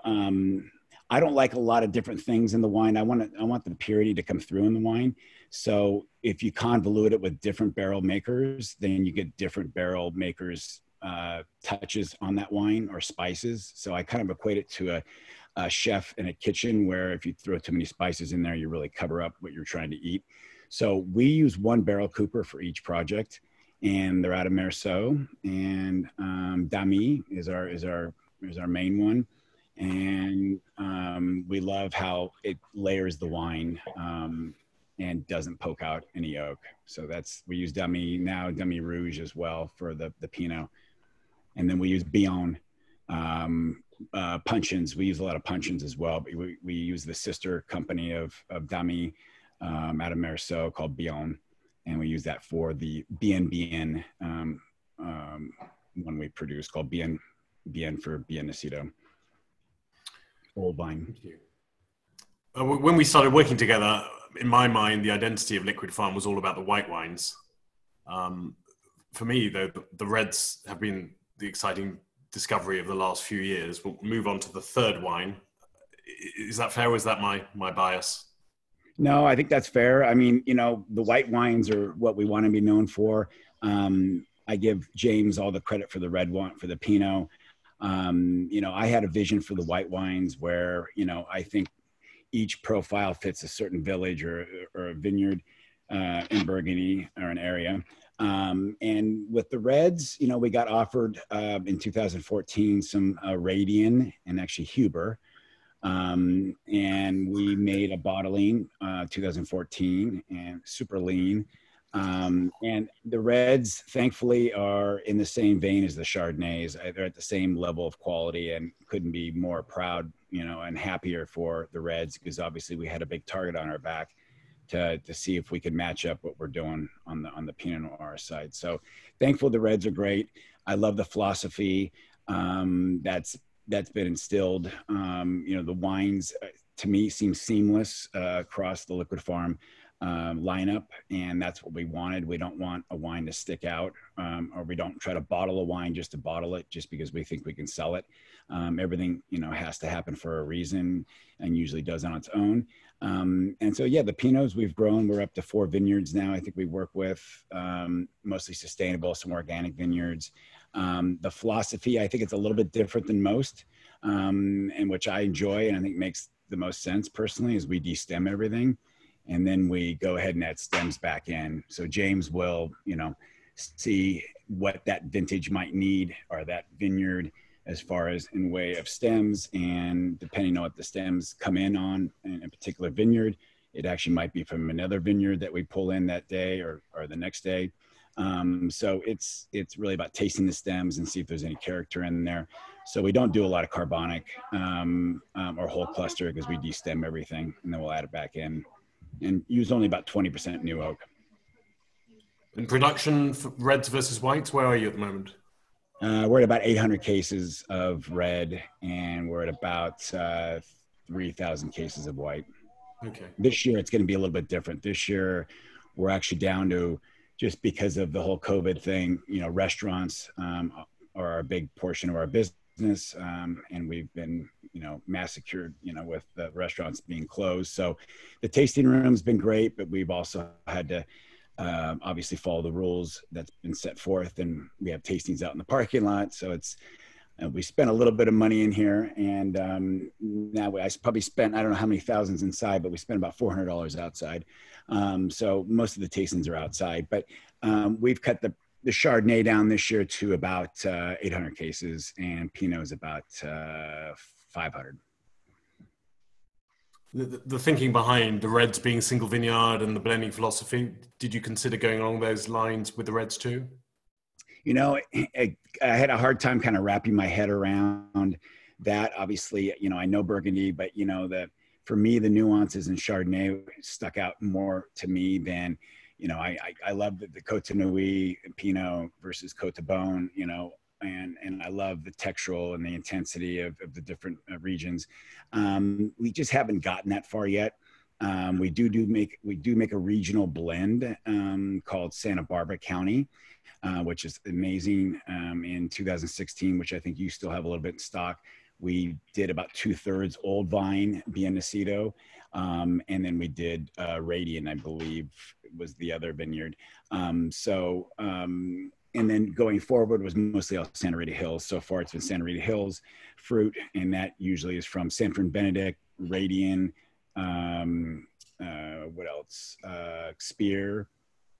I don't like a lot of different things in the wine. I want the purity to come through in the wine. So if you convolute it with different barrel makers, then you get different barrel makers touches on that wine or spices. So I kind of equate it to a chef in a kitchen where if you throw too many spices in there, you really cover up what you're trying to eat. So we use one barrel cooper for each project, and they're out of Meursault, and Damy is our main one. And we love how it layers the wine and doesn't poke out any oak. So we use Damy now, Damy Rouge as well for the Pinot. And then we use Bion puncheons. We use a lot of puncheons as well. But we use the sister company of Damy out of Meursault called Bion. And we use that for the Bien one we produce called Bien for Bien Nacido. Old wine. When we started working together, in my mind, the identity of Liquid Farm was all about the white wines. For me, though, the reds have been the exciting discovery of the last few years. We'll move on to the third wine. Is that fair, or is that my bias? No, I think that's fair. I mean, you know, the white wines are what we want to be known for. I give James all the credit for the red one, for the Pino. You know, I had a vision for the white wines where, you know, I think each profile fits a certain village or a vineyard in Burgundy or an area. And with the reds, you know, we got offered in 2014 some Radian and actually Huber. And we made a bottling 2014 and super lean. And the reds, thankfully, are in the same vein as the Chardonnays. They're at the same level of quality, and couldn't be more proud, you know, and happier for the reds, because obviously we had a big target on our back to see if we could match up what we're doing on the Pinot Noir side. So thankful the reds are great. I love the philosophy that's been instilled. You know, the wines to me seem seamless across the Liquid Farm lineup, and that's what we wanted. We don't want a wine to stick out, or we don't try to bottle a wine just to bottle it just because we think we can sell it. Everything, you know, has to happen for a reason, and usually does on its own. And so, yeah, the Pinots we've grown. We're up to 4 vineyards now. I think we work with mostly sustainable, some organic vineyards. The philosophy, I think it's a little bit different than most, and which I enjoy, and I think makes the most sense personally, is we de-stem everything. And then we go ahead and add stems back in. So James will, you know, see what that vintage might need, or that vineyard, as far as in way of stems. And depending on what the stems come in on in a particular vineyard, it actually might be from another vineyard that we pull in that day or the next day. So it's really about tasting the stems and see if there's any character in there. So we don't do a lot of carbonic or whole cluster, because we de-stem everything and then we'll add it back in. And use only about 20% new oak. In production, for reds versus whites, where are you at the moment? We're at about 800 cases of red, and we're at about 3,000 cases of white. Okay. This year, it's going to be a little bit different. This year, we're actually down to, just because of the whole COVID thing, you know, restaurants are a big portion of our business. And we've been, you know, massacred, you know, with the restaurants being closed. So the tasting room's been great, but we've also had to obviously follow the rules that's been set forth, and we have tastings out in the parking lot. So it's, we spent a little bit of money in here, and now I probably spent, I don't know how many thousands inside, but we spent about $400 outside. So most of the tastings are outside, but we've cut the Chardonnay down this year to about 800 cases, and Pinot is about 500. The thinking behind the reds being single vineyard and the blending philosophy, did you consider going along those lines with the reds too? You know, I had a hard time kind of wrapping my head around that. Obviously, you know, I know Burgundy, but you know, for me, the nuances in Chardonnay stuck out more to me than, you know, I love the Côte de Nuit Pinot versus Côte de Beaune, you know, and I love the textural and the intensity of the different regions. We just haven't gotten that far yet. We do make a regional blend called Santa Barbara County, which is amazing. In 2016, which I think you still have a little bit in stock, we did about 2/3 old vine, Bien Nacido, and then we did Radiant, I believe, was the other vineyard. And then going forward was mostly all Santa Rita Hills. So far, it's been Santa Rita Hills fruit, and that usually is from Sanford and Benedict, Radiant, what else? Spear,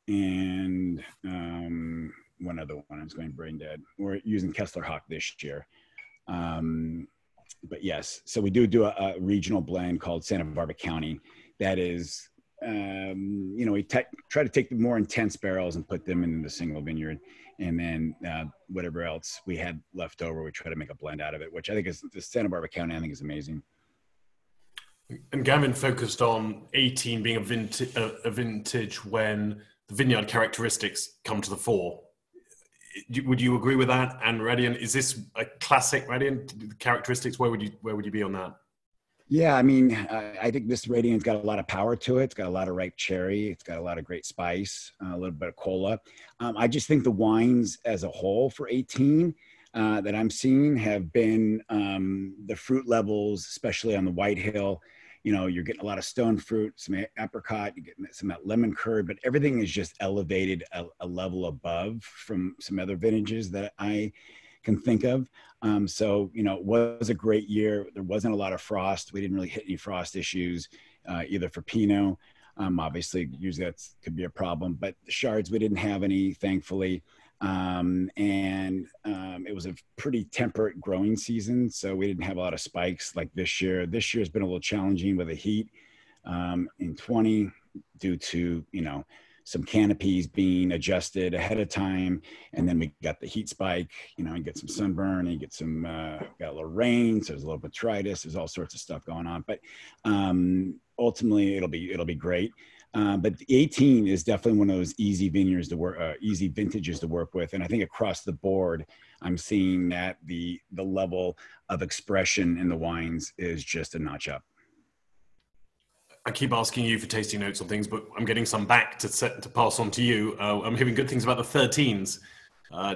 and one other one. I was going brain dead. We're using Kessler Hawk this year. But yes, so we do a regional blend called Santa Barbara County. That is, we try to take the more intense barrels and put them in the single vineyard. And then whatever else we had left over, we try to make a blend out of it, which I think is the Santa Barbara County, I think is amazing. And Gavin focused on 18 being a vintage when the vineyard characteristics come to the fore. Would you agree with that? And Radiant, is this a classic Radiant characteristics? Where would you be on that? Yeah, I mean, I think this Radiant's got a lot of power to it. It's got a lot of ripe cherry. It's got a lot of great spice, a little bit of cola. I just think the wines as a whole for 18 that I'm seeing have been the fruit levels, especially on the White Hill. You're getting a lot of stone fruit, some apricot, you're getting some of that lemon curd, but everything is just elevated a level above from some other vintages that I can think of. It was a great year. There wasn't a lot of frost. We didn't really hit any frost issues, either for Pino. Obviously, usually that could be a problem, but the Chards, we didn't have any, thankfully. It was a pretty temperate growing season, so we didn't have a lot of spikes like this year. This year has been a little challenging with the heat in 20 due to, some canopies being adjusted ahead of time. And then we got the heat spike, you get some sunburn, and you get some, got a little rain. So there's a little botrytis, there's all sorts of stuff going on, but ultimately it'll be great. But 18 is definitely one of those easy vineyards to work, easy vintages to work with. And I think across the board, I'm seeing that the level of expression in the wines is just a notch up. I keep asking you for tasting notes on things, but I'm getting some back to pass on to you. I'm hearing good things about the 13s.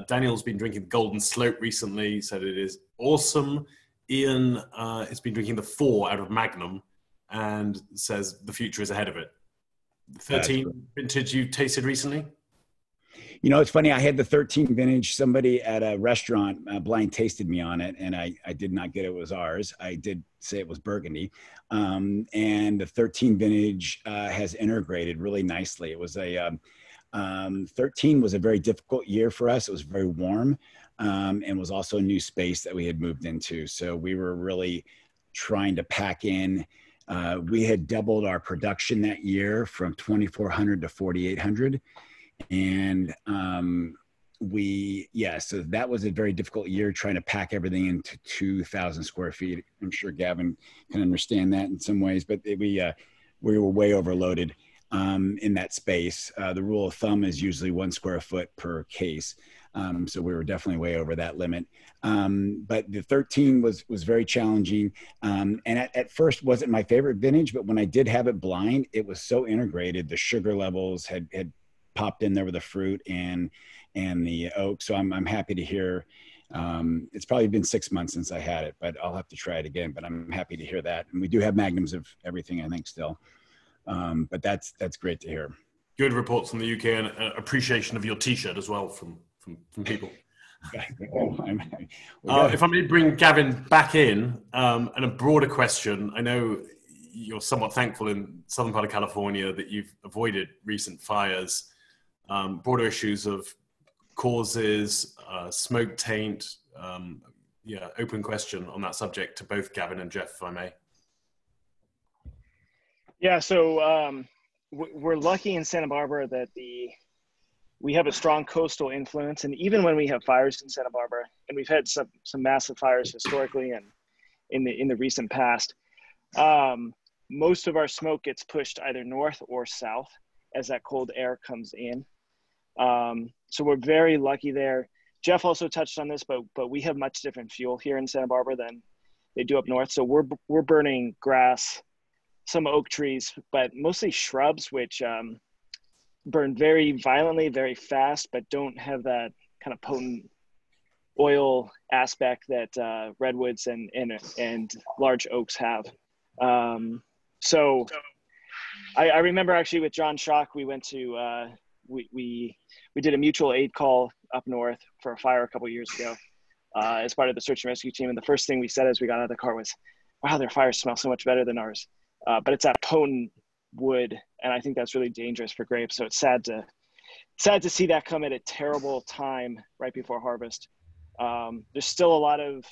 Daniel's been drinking Golden Slope recently, said it is awesome. Ian has been drinking the 4 out of Magnum and says the future is ahead of it. 13 vintage you tasted recently? It's funny. I had the 13 vintage. Somebody at a restaurant blind tasted me on it, and I did not get it was ours. I did say it was Burgundy. And the 13 vintage has integrated really nicely. It was 13 was a very difficult year for us. It was very warm and was also a new space that we had moved into. So we were really trying to pack in. We had doubled our production that year from 2,400 to 4,800. And so that was a very difficult year trying to pack everything into 2,000 square feet. I'm sure Gavin can understand that in some ways, but we were way overloaded in that space. The rule of thumb is usually 1 square foot per case. So we were definitely way over that limit. But the 13 was very challenging. And at first wasn't my favorite vintage, but when I did have it blind, it was so integrated. The sugar levels had popped in there with the fruit and the oak. So I'm happy to hear. It's probably been 6 months since I had it, but I'll have to try it again. But I'm happy to hear that. And we do have magnums of everything, I think, still. But that's great to hear. Good reports from the UK and appreciation of your T-shirt as well from people. If I may bring Gavin back in, and a broader question. I know you're somewhat thankful in southern part of California that you've avoided recent fires. Broader issues of causes, smoke taint, open question on that subject to both Gavin and Jeff, if I may. Yeah, so we're lucky in Santa Barbara that we have a strong coastal influence, and even when we have fires in Santa Barbara, and we've had some massive fires historically and in the recent past, most of our smoke gets pushed either north or south as that cold air comes in. So we're very lucky there. Jeff also touched on this, but we have much different fuel here in Santa Barbara than they do up north. So we're burning grass some oak trees, but mostly shrubs, which burn very violently, very fast, but don't have that kind of potent oil aspect that redwoods and large oaks have. So I remember actually with John Schock, we went to we did a mutual aid call up north for a fire a couple of years ago as part of the search and rescue team. And the first thing we said as we got out of the car was, wow, their fires smell so much better than ours. But it's that potent wood, and I think that's really dangerous for grapes. So it's sad to see that come at a terrible time right before harvest. There's still a lot of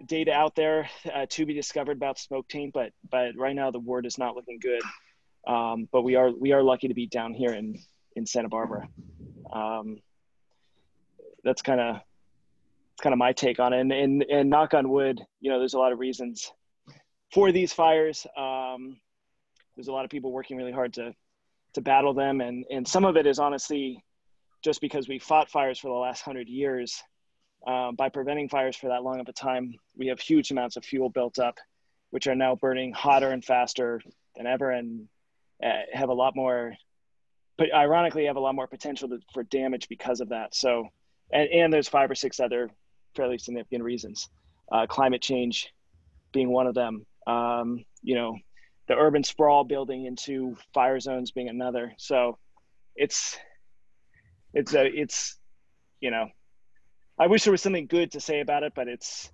data out there to be discovered about smoke taint, but right now the word is not looking good. But we are lucky to be down here in Santa Barbara. That's kind of my take on it. And knock on wood, there's a lot of reasons for these fires. There's a lot of people working really hard to battle them. And some of it is honestly just because we fought fires for the last 100 years. By preventing fires for that long of a time, we have huge amounts of fuel built up, which are now burning hotter and faster than ever, and have a lot more, but ironically have a lot more potential for damage because of that. So, and there's 5 or 6 other fairly significant reasons. Climate change being one of them. The urban sprawl building into fire zones being another. So it's I wish there was something good to say about it, but it's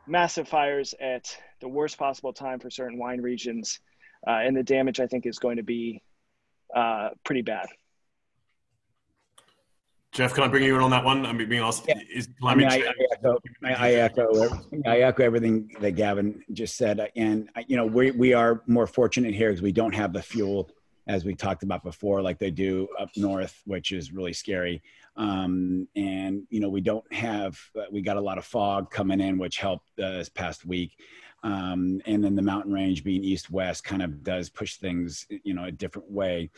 massive fires at the worst possible time for certain wine regions. And the damage, I think, is going to be pretty bad. Jeff, can I bring you in on that one? I'm being asked, is climate change? I echo everything that Gavin just said. And, we are more fortunate here because we don't have the fuel, as we talked about before, like they do up north, which is really scary. And, we don't have, we got a lot of fog coming in, which helped this past week. And then the mountain range being east-west kind of does push things, a different way.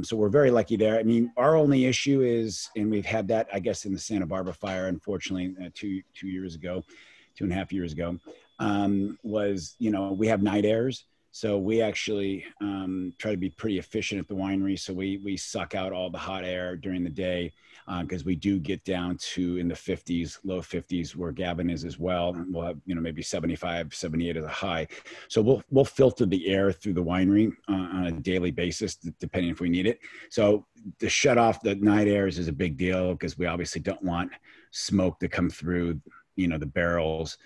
So we're very lucky there. I mean, our only issue is, and we've had that, I guess, in the Santa Barbara fire, unfortunately, 2.5 years ago, was, we have night airs. So we actually try to be pretty efficient at the winery. So we suck out all the hot air during the day because we do get down to in the 50s, low 50s, where Gavin is as well. And we'll have, maybe 75, 78 as a high. So we'll filter the air through the winery on a daily basis, depending if we need it. So to shut off the night airs is a big deal because we obviously don't want smoke to come through the barrels.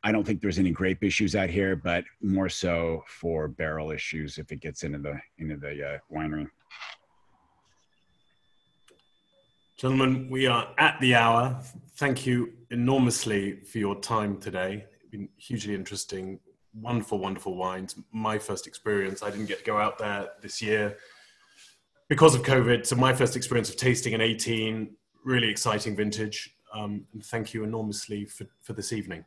I don't think there's any grape issues out here, but more so for barrel issues if it gets into the winery. Gentlemen, we are at the hour. Thank you enormously for your time today. It's been hugely interesting, wonderful, wonderful wines. My first experience, I didn't get to go out there this year because of COVID. So my first experience of tasting an 18, really exciting vintage. And thank you enormously for this evening.